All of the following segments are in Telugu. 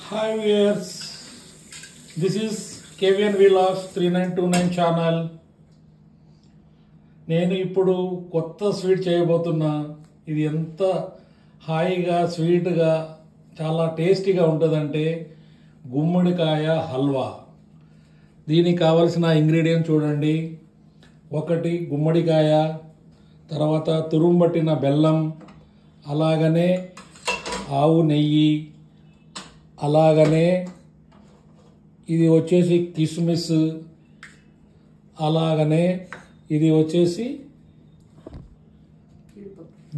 Hi viewers, this is KVN Vlogs 3929 channel. నేను ఇప్పుడు కొత్త స్వీట్ చేయబోతున్నా. ఇది ఎంత హాయిగా స్వీట్గా చాలా టేస్టీగా ఉంటుందంటే గుమ్మడికాయ హల్వా. దీనికి కావలసిన ఇంగ్రీడియంట్ చూడండి. ఒకటి గుమ్మడికాయ, తర్వాత తురుంబట్టిన బెల్లం, అలాగనే ఆవు నెయ్యి, అలాగనే ఇది వచ్చేసి కిస్మిస్, అలాగనే ఇది వచ్చేసి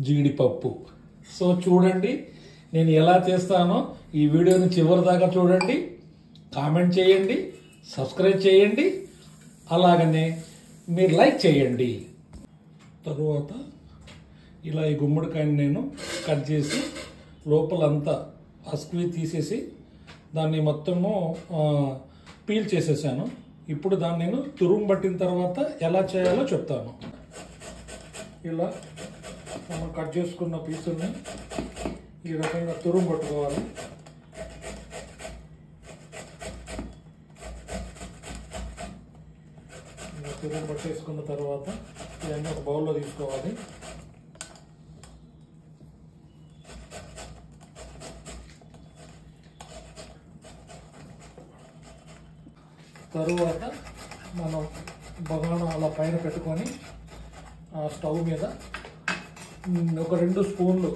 జీడిపప్పు. సో చూడండి నేను ఎలా చేస్తానో. ఈ వీడియోని చివరి దాకా చూడండి, కామెంట్ చేయండి, సబ్స్క్రైబ్ చేయండి, అలాగనే మీరు లైక్ చేయండి. తరువాత ఇలా ఈ గుమ్మడికాయని నేను కట్ చేసి లోపలంతా అస్క్వి తీసేసి దాన్ని మొత్తము పీల్ చేసేసాను. ఇప్పుడు దాన్ని నేను తురుము పట్టిన తర్వాత ఎలా చేయాలో చెప్తాను. ఇలా మనం కట్ చేసుకున్న పీసుల్ని ఈ రకంగా తురుము పట్టుకోవాలి. ఇలా తురుము పట్టేసుకున్న తర్వాత ఇవన్నీ ఒక బౌల్లో తీసుకోవాలి. తరువాత మనం బగానా అలా పైన పెట్టుకొని స్టవ్ మీద ఒక 2 స్పూన్లు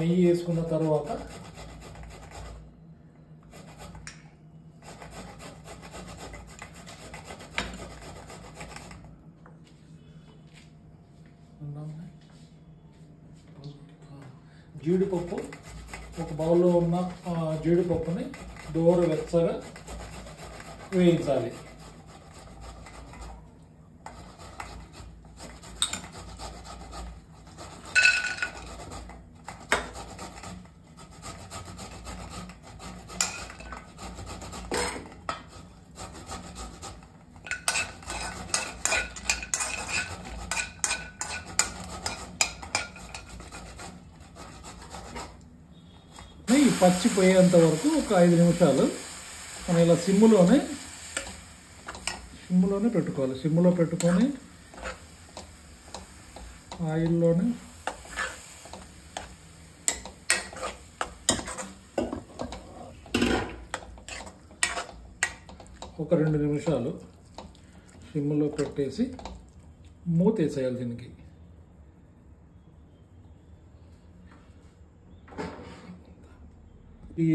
నెయ్యి వేసుకున్న తర్వాత జీడిపప్పు, ఒక బౌల్లో ఉన్న జీడిపప్పుని దూర వెచ్చగా వేయించాలి. పచ్చిపోయేంత వరకు ఒక 5 నిమిషాలు మనం ఇలా సిమ్లోనే పెట్టుకోవాలి. సిమ్లో పెట్టుకొని ఆయిల్లోనే ఒక 2 నిమిషాలు సిమ్లో పెట్టేసి మూతేసేయాలి. దీనికి ఈ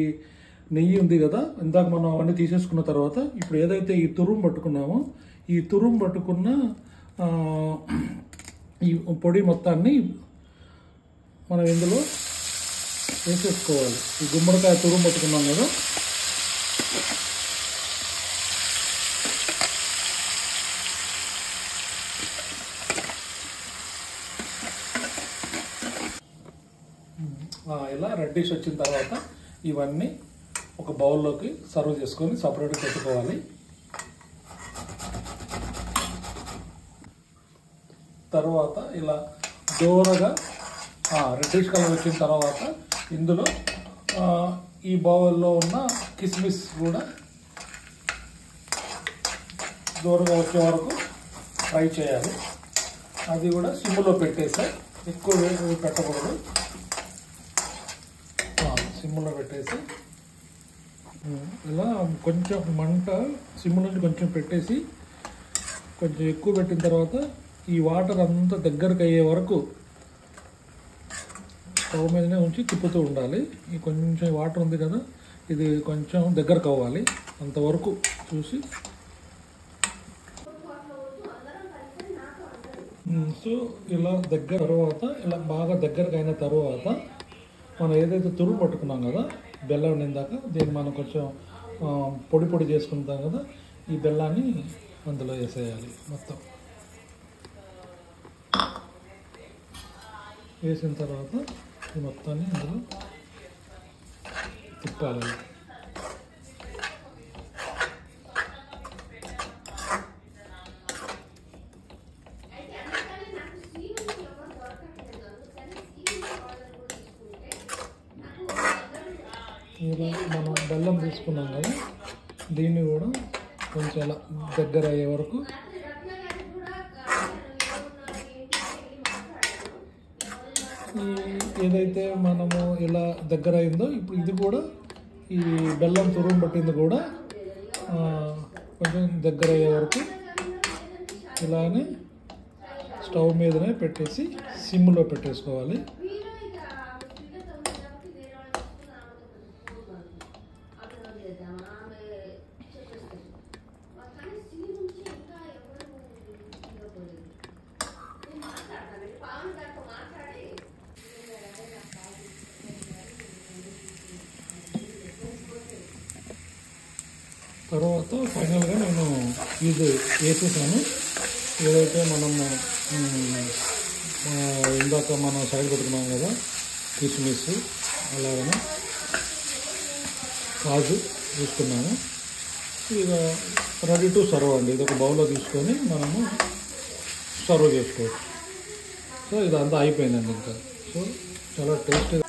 నెయ్యి ఉంది కదా, ఇందాక మనం అవన్నీ తీసేసుకున్న తర్వాత ఇప్పుడు ఏదైతే ఈ తురుము పట్టుకున్నామో ఈ తురుము పట్టుకున్న ఈ పొడి మొత్తాన్ని మనం ఇందులో వేసేసుకోవాలి. ఈ గుమ్మడికాయ తురుము పట్టుకున్నాం కదా, ఇలా రెడ్డిష్ వచ్చిన తర్వాత ఇవన్నీ ఒక బౌల్లోకి సర్వ్ చేసుకొని సపరేట్గా పెట్టుకోవాలి. తర్వాత ఇలా దూరగా రెడ్డిష్ కలర్ వచ్చిన తర్వాత ఇందులో ఈ బౌల్లో ఉన్న కిస్మిస్ కూడా దూరగా వచ్చే వరకు ఫ్రై చేయాలి. అది కూడా సిమ్లో పెట్టేసి, ఎక్కువ వేడి పెట్టకూడదు. సిమ్లో పెట్టేసి ఇలా కొంచెం మంట సిమ్లో నుంచి కొంచెం పెట్టేసి కొంచెం ఎక్కువ పెట్టిన తర్వాత ఈ వాటర్ అంతా దగ్గరకు అయ్యే వరకు స్టవ్ మీదనే ఉంచి తిప్పుతూ ఉండాలి. ఈ కొంచెం వాటర్ ఉంది కదా, ఇది కొంచెం దగ్గరకు అవ్వాలి. అంతవరకు చూసి సో ఇలా దగ్గర తర్వాత ఇలా బాగా దగ్గరకు అయిన తర్వాత మనం ఏదైతే తురుము పట్టుకున్నాం కదా బెల్లం నిందాక, దీన్ని మనం కొంచెం పొడి చేసుకుంటాం కదా, ఈ బెల్లాన్ని అందులో వేసేయాలి. మొత్తం వేసిన తర్వాత ఈ మొత్తాన్ని అందులో తిప్పాలి. ఇలా మనం బెల్లం తీసుకున్నాం కదా, దీన్ని కూడా కొంచెం అలా దగ్గర అయ్యే వరకు ఏదైతే మనము ఇలా దగ్గర అయిందో ఇప్పుడు ఇది కూడా ఈ బెల్లం తురుము పట్టింది కూడా కొంచెం దగ్గర అయ్యే వరకు ఇలానే స్టవ్ మీదనే పెట్టేసి సిమ్లో పెట్టేసుకోవాలి. తర్వాత ఫైనల్గా నేను ఇది వేసేసాను. ఏదైతే మనము ఇందాక మనం సైడ్ పెట్టుకున్నాం కదా కిస్మిస్, అలాగనే కాజు తీసుకున్నాము. ఇక రెడీ టు సర్వ్ అండి. ఇది ఒక బౌల్లో తీసుకొని మనము సర్వ్ చేసుకోవచ్చు. సో ఇదంతా అయిపోయిందండి ఇంకా. సో చాలా టేస్టీగా